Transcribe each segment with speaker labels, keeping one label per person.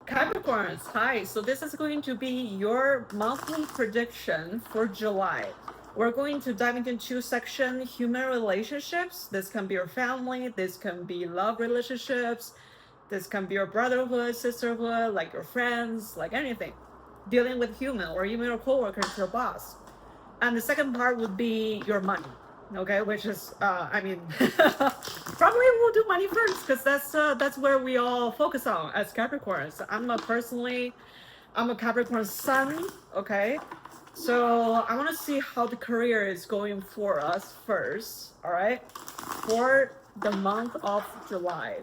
Speaker 1: Capricorns, hi. So this is going to be your monthly prediction for July. We're going to dive into two sections: human relationships. This can be your family, this can be love relationships, this can be your brotherhood, sisterhood, like your friends, like anything. Dealing with human or even your coworkers, your boss. And the second part would be your money, okay, which is probably we'll do money first because that's where we all focus on as Capricorns. I'm a Capricorn sun, okay, so I want to see how the career is going for us first. All right, for the month of July.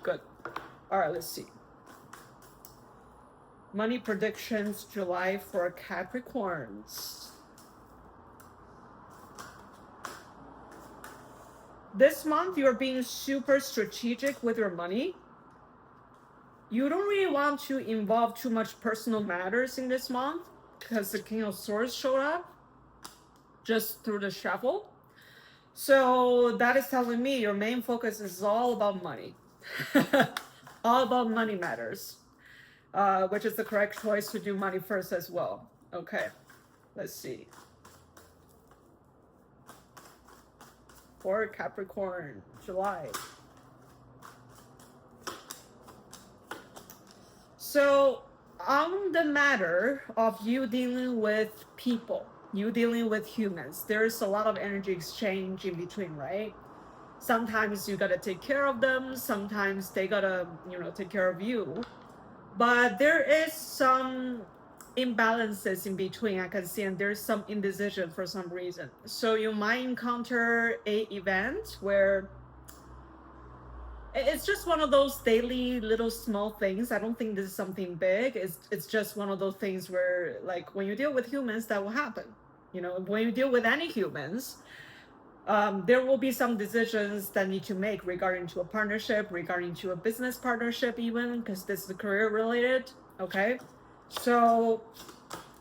Speaker 1: Good. All right, let's see. Money predictions July for Capricorns. This month, you're being super strategic with your money. You don't really want to involve too much personal matters in this month because the King of Swords showed up just through the shuffle. So that is telling me your main focus is all about money. All about money matters, which is the correct choice to do money first as well. Okay, let's see. For Capricorn, July. So on the matter of you dealing with people, you dealing with humans, there's a lot of energy exchange in between, right? Sometimes you gotta take care of them, sometimes they gotta, take care of you. But there is some imbalances in between, I can see, and there's some indecision for some reason. So you might encounter a event where it's just one of those daily little small things. I don't think this is something big. It's just one of those things where, like, when you deal with humans, that will happen. When you deal with any humans, there will be some decisions that need to make regarding to a partnership, regarding to a business partnership, even because this is career related. Okay, so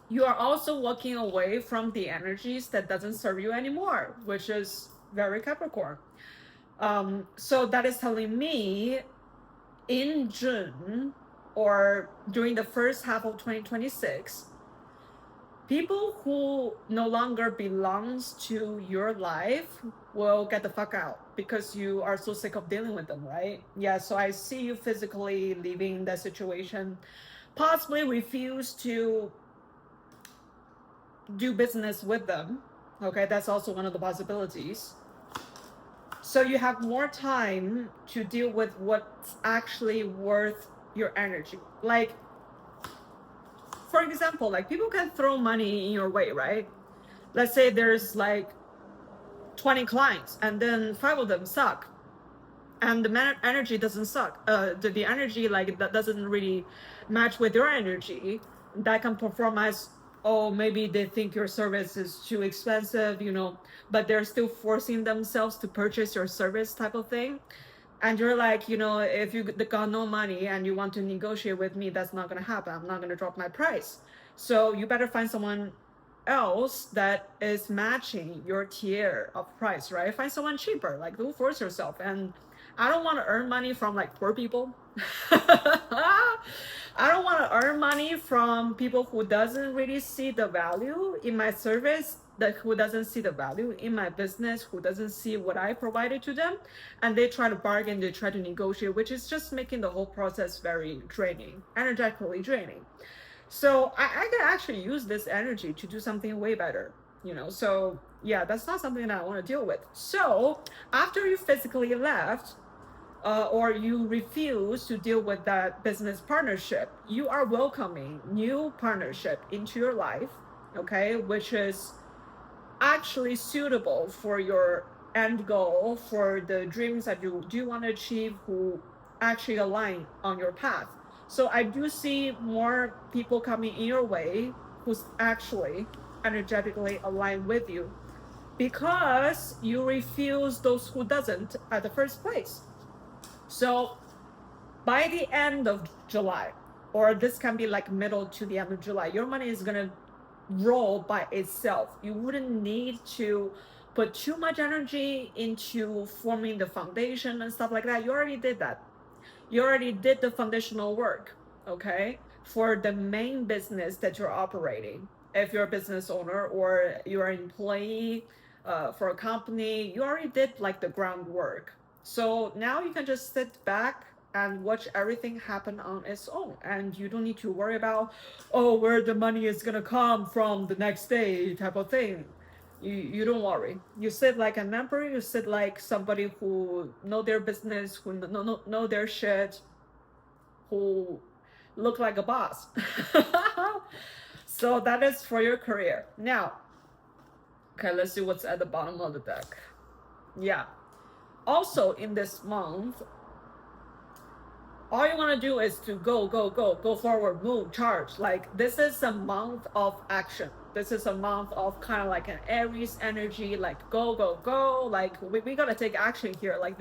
Speaker 1: you are also walking away from the energies that doesn't serve you anymore, which is very Capricorn. So that is telling me in June or during the first half of 2026, people who no longer belongs to your life will get the fuck out because you are so sick of dealing with them, right? Yeah, so I see you physically leaving that situation, possibly refuse to do business with them. Okay, that's also one of the possibilities. So you have more time to deal with what's actually worth your energy. Like, for example, like people can throw money in your way, right? Let's say there's like 20 clients and then 5 of them suck. And the energy doesn't suck. The energy like that doesn't really match with your energy. That can perform as, oh, maybe they think your service is too expensive, but they're still forcing themselves to purchase your service type of thing. And you're like, if you got no money and you want to negotiate with me, that's not going to happen. I'm not going to drop my price. So you better find someone else that is matching your tier of price, right? Find someone cheaper, like don't force yourself. And I don't want to earn money from like poor people. I don't want to earn money from people who doesn't really see the value in my service, that who doesn't see the value in my business, who doesn't see what I provided to them, and they try to bargain, they try to negotiate, which is just making the whole process very draining, energetically draining. So I can actually use this energy to do something way better, So yeah, that's not something that I want to deal with. So after you physically left, or you refuse to deal with that business partnership, you are welcoming new partnership into your life, okay, which is actually suitable for your end goal, for the dreams that you do want to achieve, who actually align on your path. So I do see more people coming in your way who's actually energetically aligned with you, because you refuse those who doesn't at the first place. So by the end of July, or this can be like middle to the end of July, your money is gonna roll by itself. You wouldn't need to put too much energy into forming the foundation and stuff like that. You already did that. You already did the foundational work. okay, for the main business that you're operating. If you're a business owner or you're an employee for a company, you already did like the groundwork. So now you can just sit back and watch everything happen on its own, and you don't need to worry about, oh, where the money is gonna come from the next day type of thing. You don't worry. You sit like a member. You sit like somebody who know their business, who know their shit, who look like a boss. So that is for your career. Now, okay, let's see what's at the bottom of the deck. Yeah. Also in this month, all you want to do is to go forward, move, charge. Like this is a month of action. This is a month of kind of like an Aries energy, like go. Like we gotta take action here. Like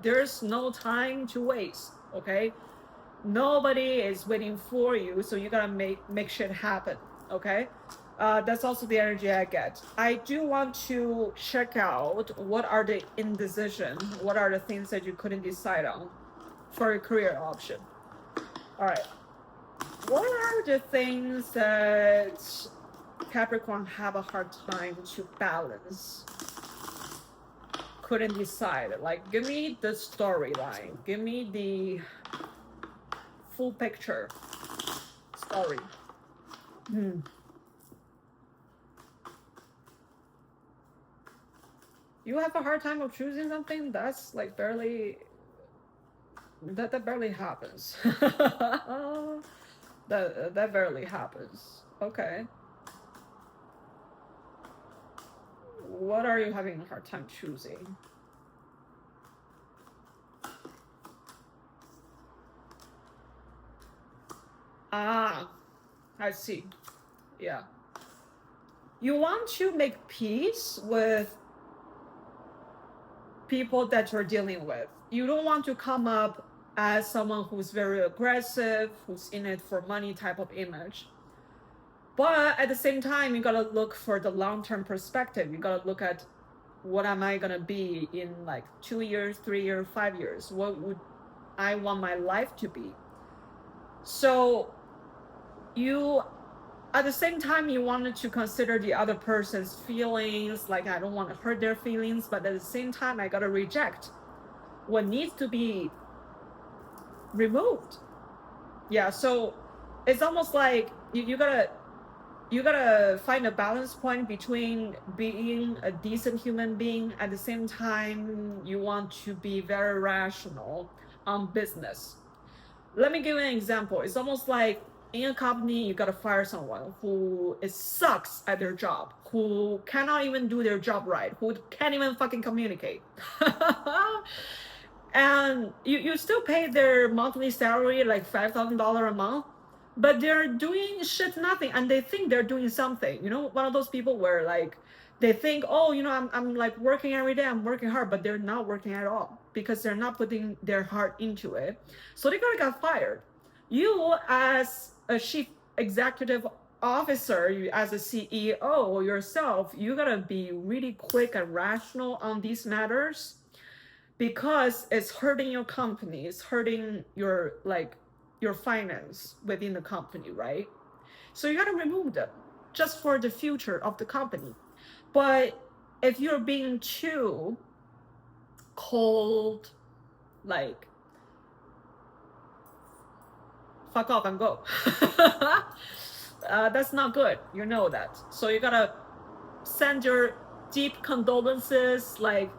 Speaker 1: there's no time to waste. Okay, nobody is waiting for you, so you gotta make shit happen. Okay, that's also the energy I get. I do want to check out what are the indecision, what are the things that you couldn't decide on for a career option. All right, what are the things that Capricorn have a hard time to balance, couldn't decide? Like, give me the storyline, give me the full picture story. You have a hard time of choosing something? That's like barely, that barely happens. that barely happens. Okay. What are you having a hard time choosing? Ah, I see. Yeah. You want to make peace with people that you're dealing with. You don't want to come up as someone who's very aggressive, who's in it for money type of image. But at the same time, you gotta look for the long-term perspective. You gotta look at, what am I gonna be in like 2 years, 3 years, 5 years? What would I want my life to be? So you, at the same time, you wanted to consider the other person's feelings, like I don't want to hurt their feelings, but at the same time, I gotta reject what needs to be removed. Yeah, so it's almost like you gotta find a balance point between being a decent human being, at the same time you want to be very rational on business. Let me give you an example. It's almost like in a company, you gotta fire someone who sucks at their job, who cannot even do their job right, who can't even fucking communicate. And you still pay their monthly salary like $5,000 a month, but they're doing shit nothing, and they think they're doing something. You know, one of those people where like they think, oh, you know, I'm like working every day, I'm working hard, but they're not working at all because they're not putting their heart into it. So they gotta get fired. You as a chief executive officer, you as a CEO yourself, you gotta be really quick and rational on these matters, because it's hurting your company, it's hurting your your finance within the company, right? So you got to remove them just for the future of the company. But if you're being too cold, like fuck off and go, that's not good. You know that. So you gotta send your deep condolences, like,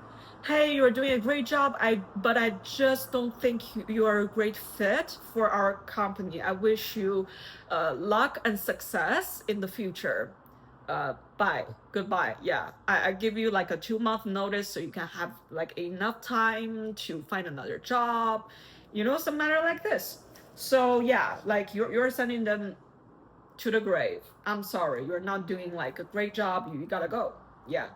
Speaker 1: hey, you're doing a great job, but I just don't think you are a great fit for our company. I wish you luck and success in the future. Bye, goodbye. Yeah, I give you like a 2-month notice so you can have like enough time to find another job, you know, some matter like this. So yeah, like you're sending them to the grave. I'm sorry, you're not doing like a great job, you gotta go. Yeah.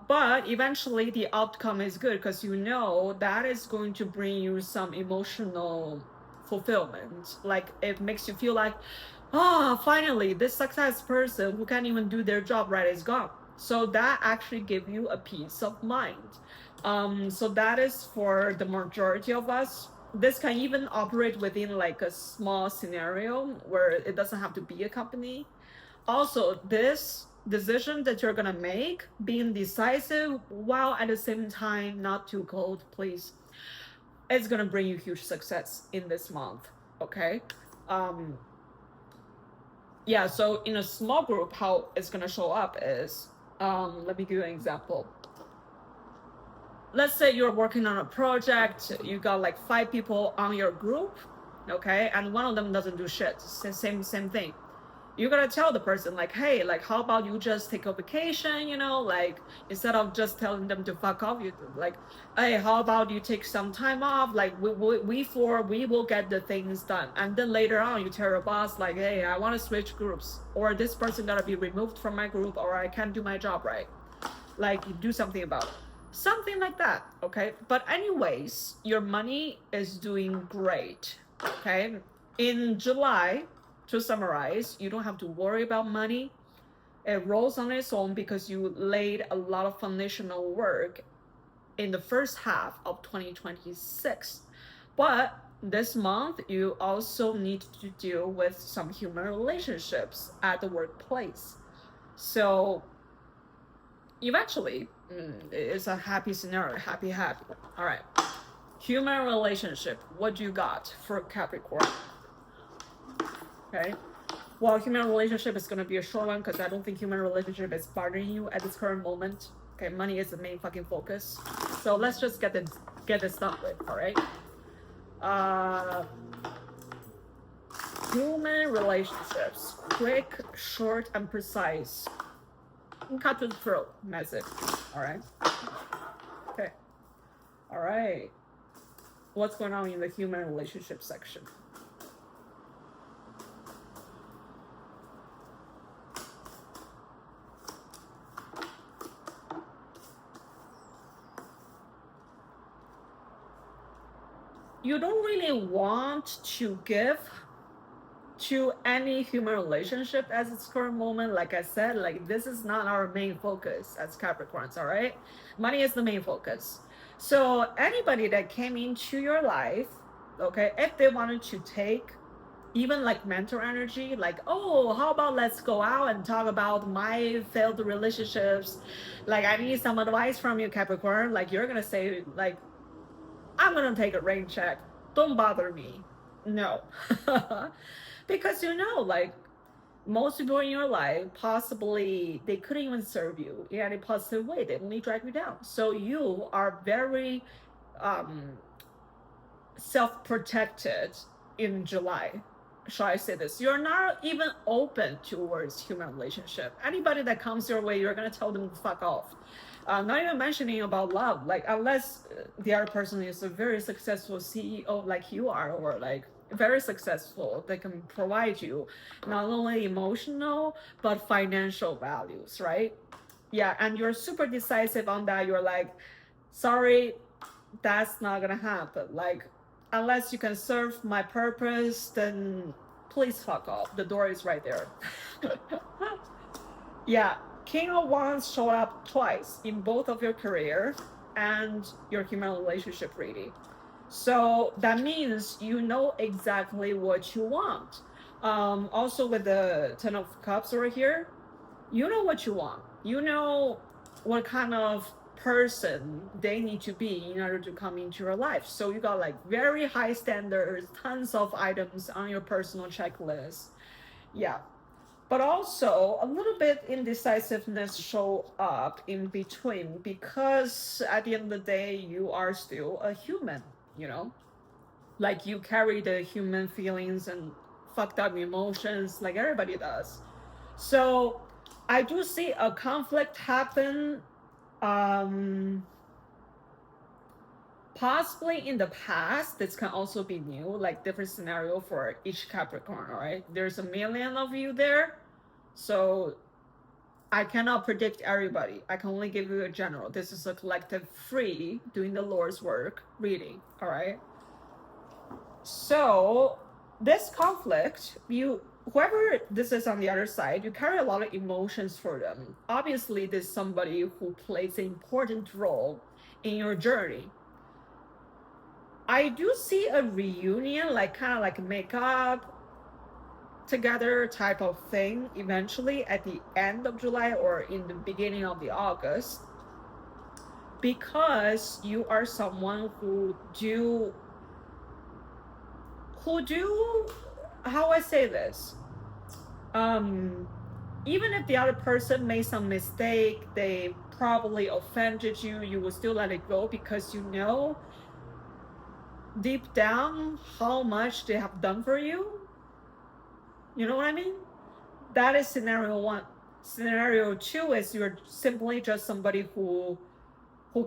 Speaker 1: But eventually the outcome is good, because you know that is going to bring you some emotional fulfillment. Like it makes you feel like, oh, finally this success person who can't even do their job right is gone. So that actually gives you a peace of mind. So that is for the majority of us this can even operate within like a small scenario where it doesn't have to be a company. Also, this decision that you're gonna make, being decisive while at the same time not too cold, please, it's gonna bring you huge success in this month. Okay. Yeah, so in a small group, how it's gonna show up is, let me give you an example. Let's say you're working on a project, you got like 5 people on your group, okay, and one of them doesn't do shit. Same thing. You gotta tell the person like, hey, like, how about you just take a vacation, you know, like, instead of just telling them to fuck off, you like, hey, how about you take some time off, like, we will get the things done. And then later on you tell your boss like, hey, I want to switch groups, or this person gotta be removed from my group, or I can't do my job right. Like, you do something about it, something like that. Okay, but anyways, your money is doing great. Okay, in July, to summarize, you don't have to worry about money. It rolls on its own because you laid a lot of foundational work in the first half of 2026. But this month, you also need to deal with some human relationships at the workplace. So eventually, it's a happy scenario, happy. All right, human relationship, what you got for Capricorn? Okay, well, human relationship is going to be a short one because I don't think human relationship is bothering you at this current moment. Okay, money is the main fucking focus. So let's just get this done with, all right? Human relationships, quick, short, and precise. Cut to the throat message, all right? Okay, all right. What's going on in the human relationship section? You don't really want to give to any human relationship at this current moment. Like I said, like, this is not our main focus as Capricorns, all right? Money is the main focus. So anybody that came into your life, okay, if they wanted to take even like mentor energy, like, oh, how about let's go out and talk about my failed relationships, like, I need some advice from you, Capricorn, like, you're gonna say like, I'm gonna take a rain check, don't bother me. No. Because like, most people in your life, possibly they couldn't even serve you in any positive way, they only drag you down. So you are very self-protected in July. Shall I say this? You're not even open towards human relationship. Anybody that comes your way, you're gonna tell them to fuck off. Not even mentioning about love, like, unless the other person is a very successful CEO like you are, or like very successful, they can provide you not only emotional but financial values, right? Yeah, and you're super decisive on that. You're like, sorry, that's not gonna happen. Like, unless you can serve my purpose, then please fuck off. The door is right there. Yeah, King of Wands showed up twice in both of your career and your human relationship reading. So that means you know exactly what you want. Also with the Ten of Cups right here, you know what you want. You know what kind of person they need to be in order to come into your life. So you got like very high standards, tons of items on your personal checklist. Yeah. But also a little bit indecisiveness show up in between, because at the end of the day, you are still a human, like, you carry the human feelings and fucked up emotions like everybody does. So I do see a conflict happen, possibly in the past. This can also be new, like different scenario for each Capricorn, all right? There's a million of you there, so I cannot predict everybody. I can only give you a general. This is a collective free doing the Lord's work reading, all right? So this conflict, whoever this is on the other side, you carry a lot of emotions for them. Obviously, there's somebody who plays an important role in your journey. I do see a reunion, like kind of like makeup together type of thing eventually at the end of July or in the beginning of the August, because you are someone who do how I say this, even if the other person made some mistake, they probably offended you, you will still let it go because you know deep down how much they have done for you. You know what I mean? That is scenario one. Scenario two is you're simply just somebody who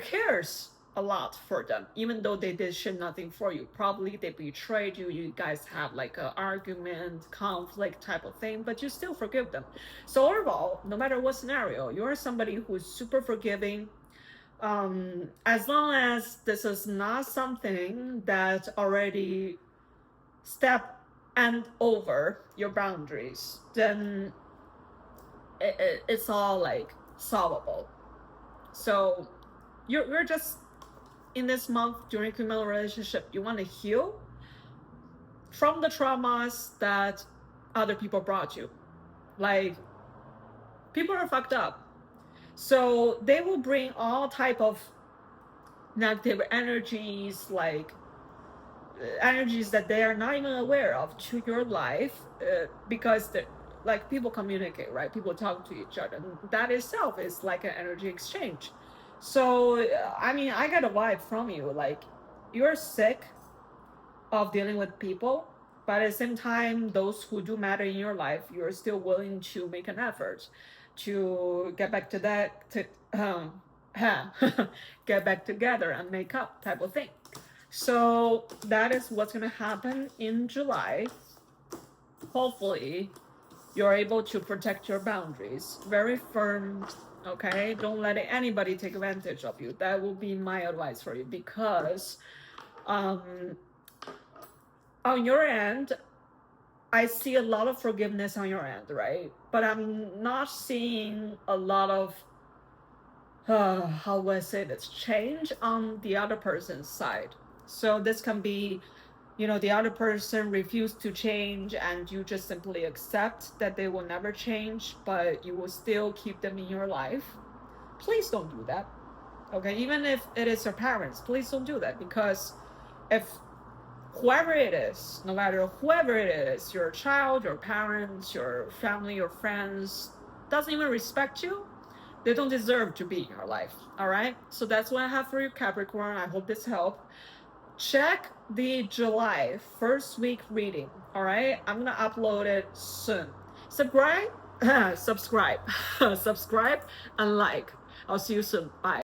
Speaker 1: cares a lot for them, even though they did shit nothing for you. Probably they betrayed you. You guys have like an argument, conflict type of thing, but you still forgive them. So overall, no matter what scenario, you're somebody who's super forgiving. As long as this is not something that already step and over your boundaries, then it's all like solvable. So you're just in this month during criminal relationship, you want to heal from the traumas that other people brought you. Like, people are fucked up, so they will bring all type of negative energies, like energies that they are not even aware of to your life, because like people communicate, right? People talk to each other, and that itself is like an energy exchange. So I mean, I got a vibe from you, like you're sick of dealing with people, but at the same time, those who do matter in your life, you're still willing to make an effort to get back to that, to get back together and make up type of thing. So that is what's going to happen in July. Hopefully you're able to protect your boundaries very firm. Okay, don't let anybody take advantage of you. That will be my advice for you, because on your end, I see a lot of forgiveness on your end, right? But I'm not seeing a lot of how would I say this, change on the other person's side. So this can be, the other person refused to change and you just simply accept that they will never change, but you will still keep them in your life. Please don't do that. Okay, even if it is your parents, please don't do that, because if whoever it is, no matter whoever it is, your child, your parents, your family, your friends, doesn't even respect you, they don't deserve to be in your life. All right, so that's what I have for you, Capricorn. I hope this helped. Check the July first week reading. All right, I'm gonna upload it soon. Subscribe, subscribe, subscribe, and like. I'll see you soon. Bye.